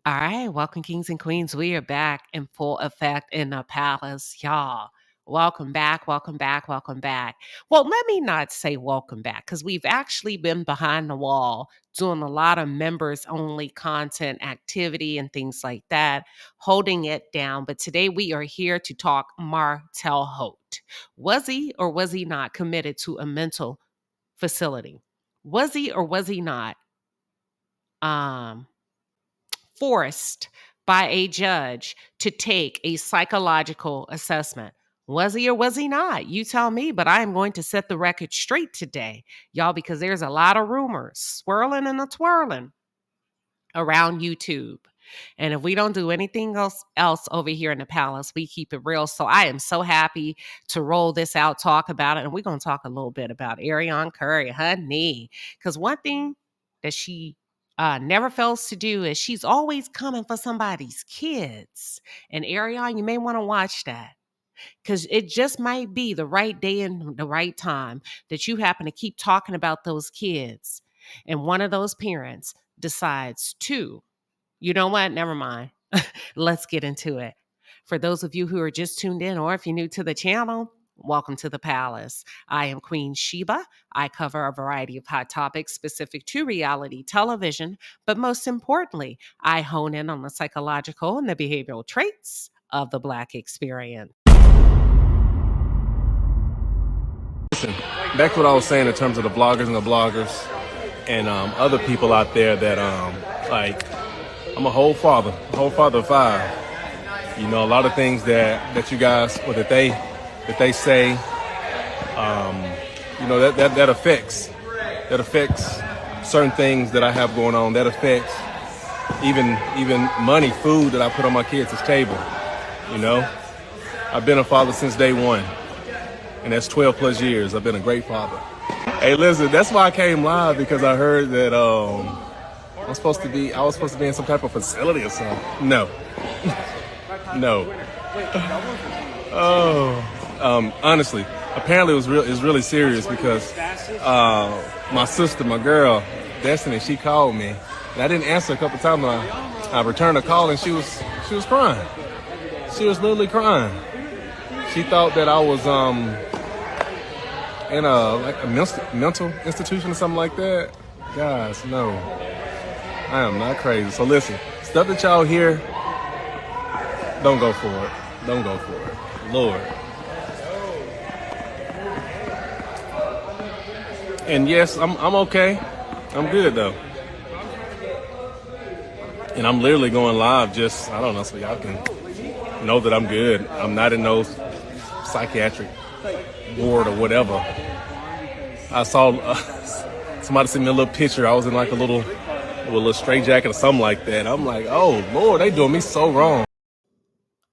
All right, welcome, kings and queens. We are back in full effect in the palace, y'all. Welcome back, welcome back, welcome back. Well, let me not say welcome back because we've actually been behind the wall doing a lot of members only content activity and things like that, holding it down. But today we are here to talk Martell Holt. Was he or was he not committed to a mental facility? Was he or was he not? Forced by a judge to take a psychological assessment. Was he or was he not? You tell me, but I am going to set the record straight today, y'all, because there's a lot of rumors swirling and a twirling around YouTube. And if we don't do anything else over here in the palace, we keep it real. So I am so happy to roll this out, talk about it. And we're going to talk a little bit about Arion Curry, honey. Because one thing that she never fails to do is she's always coming for somebody's kids. And Arion, you may want to watch that because it just might be the right day and the right time that you happen to keep talking about those kids. And one of those parents decides to, you know what? Never mind. Let's get into it. For those of you who are just tuned in, or if you're new to the channel, welcome to the palace. I am Queen Sheba. I cover a variety of hot topics specific to reality television, but most importantly, I hone in on the psychological and the behavioral traits of the Black experience. Listen, back to what I was saying in terms of the bloggers and other people out there that like I'm a whole father of five. You know, a lot of things that you guys or that they say, you know, that affects certain things that I have going on. That affects even money, food that I put on my kids' table. You know, I've been a father since day one. And that's 12 plus years. I've been a great father. Hey, listen, that's why I came live, because I heard that I was supposed to be in some type of facility or something. No. No. Oh. Honestly, apparently it's really serious because my sister, my girl, Destiny, she called me. And I didn't answer a couple times. I returned a call and she was crying. She was literally crying. She thought that I was in a mental institution or something like that. Guys, no. I am not crazy. So listen, stuff that y'all hear, don't go for it. Don't go for it. Lord. And yes, I'm okay. I'm good though. And I'm literally going live just, I don't know, so y'all can know that I'm good. I'm not in no psychiatric ward or whatever. I saw somebody sent me a little picture. I was in like a little straight jacket or something like that. I'm like, oh Lord, they doing me so wrong.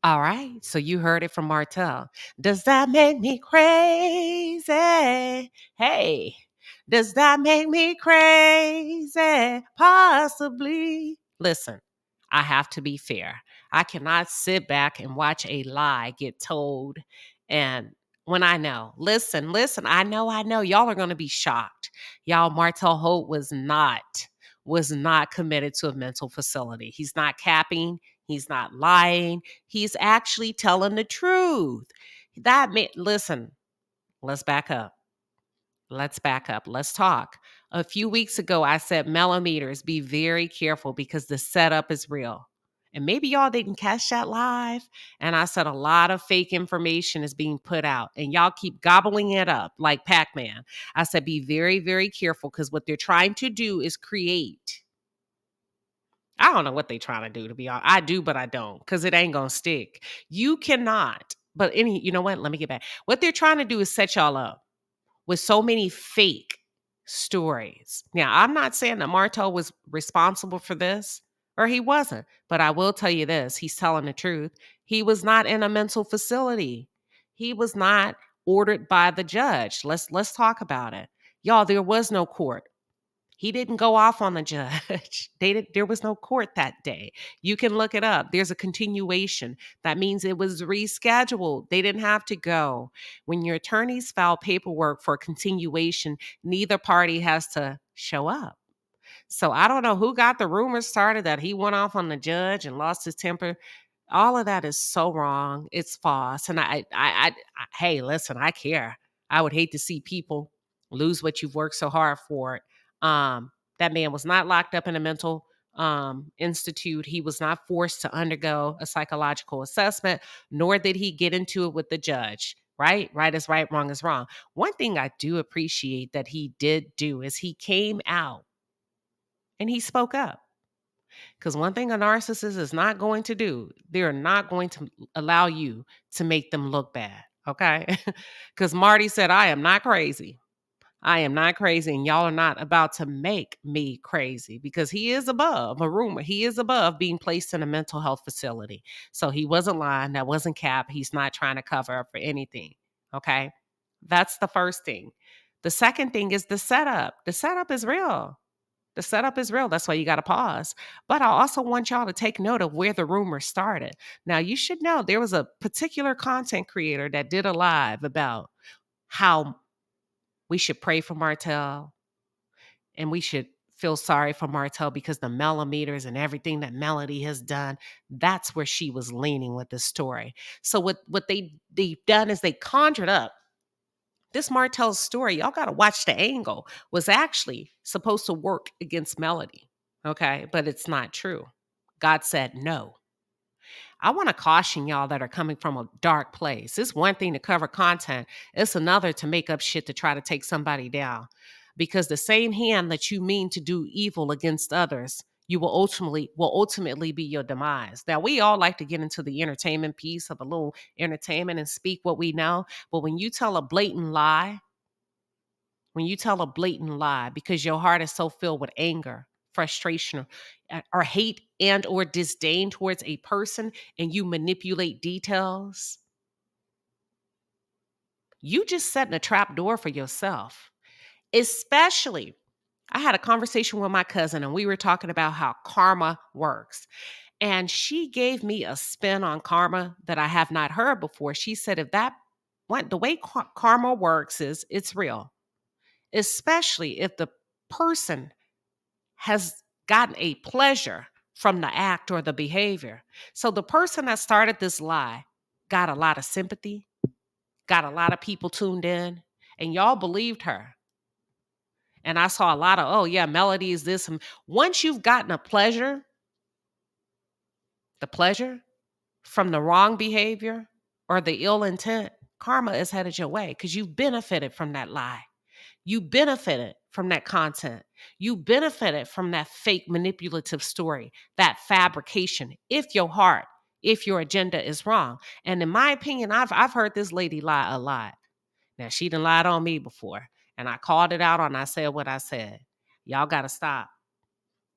All right, so you heard it from Martell. Does that make me crazy? Hey, does that make me crazy? Possibly. Listen, I have to be fair. I cannot sit back and watch a lie get told. And when I know, listen, I know, y'all are going to be shocked. Y'all, Martell Holt was not committed to a mental facility. He's not capping. He's not lying. He's actually telling the truth. Listen, let's back up. Let's talk. A few weeks ago, I said, millimeters, be very careful because the setup is real. And maybe y'all didn't catch that live. And I said a lot of fake information is being put out and y'all keep gobbling it up like Pac-Man. I said, be very, very careful because what they're trying to do is create. I don't know what they're trying to do, to be honest. I do, but I don't, because it ain't going to stick. You cannot. But you know what? Let me get back. What they're trying to do is set y'all up with so many fake stories. Now, I'm not saying that Martel was responsible for this, or he wasn't. But I will tell you this. He's telling the truth. He was not in a mental facility. He was not ordered by the judge. Let's talk about it. Y'all, there was no court. He didn't go off on the judge. There was no court that day. You can look it up. There's a continuation. That means it was rescheduled. They didn't have to go. When your attorneys file paperwork for continuation, neither party has to show up. So I don't know who got the rumor started that he went off on the judge and lost his temper. All of that is so wrong. It's false. And hey, listen, I care. I would hate to see people lose what you've worked so hard for. Um, that man was not locked up in a mental institute. He was not forced to undergo a psychological assessment, nor did he get into it with the judge. Right? Right is right, wrong is wrong. One thing I do appreciate that he did do is he came out and he spoke up. Because one thing a narcissist is not going to do, they're not going to allow you to make them look bad. Okay. Because Marty said, I am not crazy. I am not crazy. And y'all are not about to make me crazy because he is above a rumor. He is above being placed in a mental health facility. So he wasn't lying. That wasn't cap. He's not trying to cover up for anything. Okay. That's the first thing. The second thing is the setup. The setup is real. The setup is real. That's why you got to pause. But I also want y'all to take note of where the rumor started. Now, you should know there was a particular content creator that did a live about how we should pray for Martell and we should feel sorry for Martell because the millimeters and everything that Melody has done, that's where she was leaning with this story. So what they've done is they conjured up this Martell's story. Y'all got to watch the angle, was actually supposed to work against Melody. Okay. But it's not true. God said no. I want to caution y'all that are coming from a dark place. It's one thing to cover content, it's another to make up shit to try to take somebody down. Because the same hand that you mean to do evil against others, you will ultimately be your demise. Now, we all like to get into the entertainment piece of a little entertainment and speak what we know. But when you tell a blatant lie, because your heart is so filled with anger, frustration, or hate and or disdain towards a person, and you manipulate details, you just setting a trap door for yourself. Especially, I had a conversation with my cousin and we were talking about how karma works. And she gave me a spin on karma that I have not heard before. She said, if that what the way karma works is it's real, especially if the person has gotten a pleasure from the act or the behavior. So the person that started this lie got a lot of sympathy, got a lot of people tuned in, and y'all believed her. And I saw a lot of, oh yeah, Melody is this. And once you've gotten the pleasure from the wrong behavior or the ill intent, karma is headed your way because you benefited from that lie. You benefited from that content. You benefited from that fake manipulative story, that fabrication. If your agenda is wrong. And in my opinion, I've heard this lady lie a lot. Now, she done lied on me before. And I called it out and I said what I said. Y'all got to stop.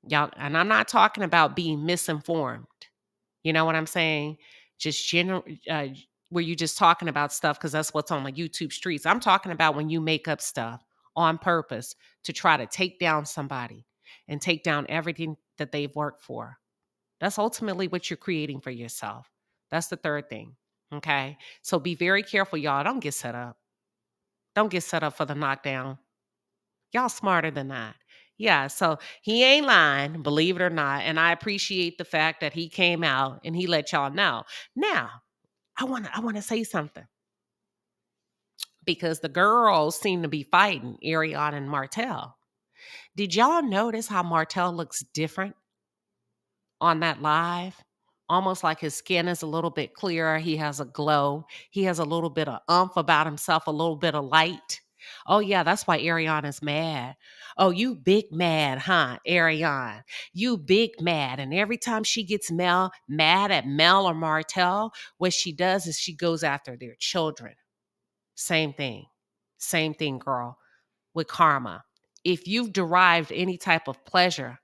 Y'all, and I'm not talking about being misinformed. You know what I'm saying? Just general, where you just talking about stuff because that's what's on the YouTube streets. I'm talking about when you make up stuff on purpose to try to take down somebody and take down everything that they've worked for. That's ultimately what you're creating for yourself. That's the third thing. Okay. So be very careful, y'all. Don't get set up. Don't get set up for the knockdown. Y'all smarter than that. Yeah, so he ain't lying, believe it or not. And I appreciate the fact that he came out and he let y'all know. Now, I want to say something because the girls seem to be fighting Arion and Martell. Did y'all notice how Martell looks different on that live? Almost like his skin is a little bit clearer. He has a glow. He has a little bit of umph about himself, a little bit of light. Oh, yeah, that's why Arion is mad. Oh, you big mad, huh, Arion? You big mad. And every time she gets mad at Mel or Martell, what she does is she goes after their children. Same thing. Same thing, girl, with karma. If you've derived any type of pleasure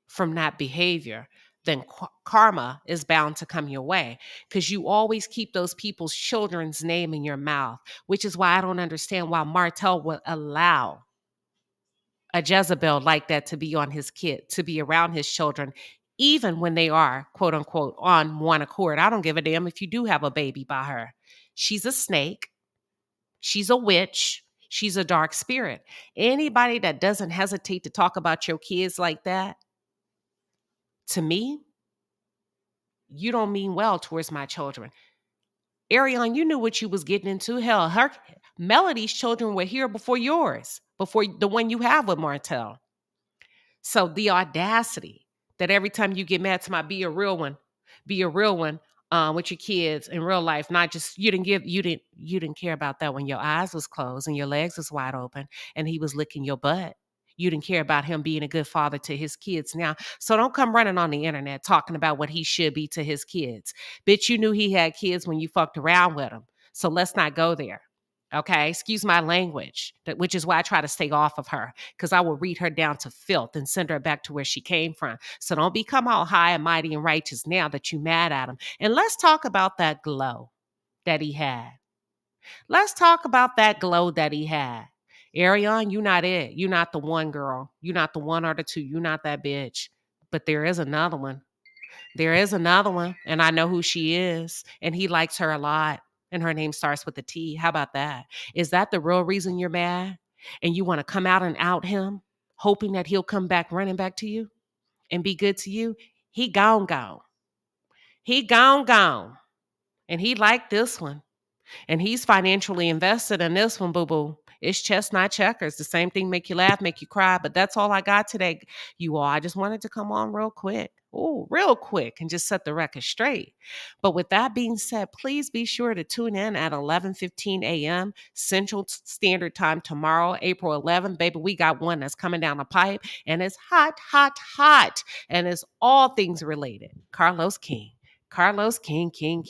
from that behavior, then karma is bound to come your way because you always keep those people's children's name in your mouth, which is why I don't understand why Martell would allow a Jezebel like that to be on his kid, to be around his children, even when they are, quote unquote, on one accord. I don't give a damn if you do have a baby by her. She's a snake. She's a witch. She's a dark spirit. Anybody that doesn't hesitate to talk about your kids like that, to me, you don't mean well towards my children. Arion, you knew what you was getting into. Hell, her Melody's children were here before yours, before the one you have with Martell. So the audacity that every time you get mad to my be a real one with your kids in real life, not just you didn't care about that when your eyes was closed and your legs was wide open and he was licking your butt. You didn't care about him being a good father to his kids now. So don't come running on the internet talking about what he should be to his kids. Bitch, you knew he had kids when you fucked around with him. So let's not go there. Okay, excuse my language, which is why I try to stay off of her because I will read her down to filth and send her back to where she came from. So don't become all high and mighty and righteous now that you mad at him. And let's talk about that glow that he had. Let's talk about that glow that he had. Arion, you not it. You not the one girl. You not the one or the two. You not that bitch. But there is another one. There is another one, and I know who she is, and he likes her a lot, and her name starts with a T. How about that? Is that the real reason you're mad? And you want to come out and out him, hoping that he'll come back running back to you and be good to you? He gone. He gone. And he liked this one. And he's financially invested in this one, boo boo. It's chestnut checkers. The same thing make you laugh, make you cry. But that's all I got today, you all. I just wanted to come on real quick. Oh, real quick and just set the record straight. But with that being said, please be sure to tune in at 11:15 a.m. Central Standard Time tomorrow, April 11th. Baby, we got one that's coming down the pipe and it's hot. And it's all things related. Carlos King. King.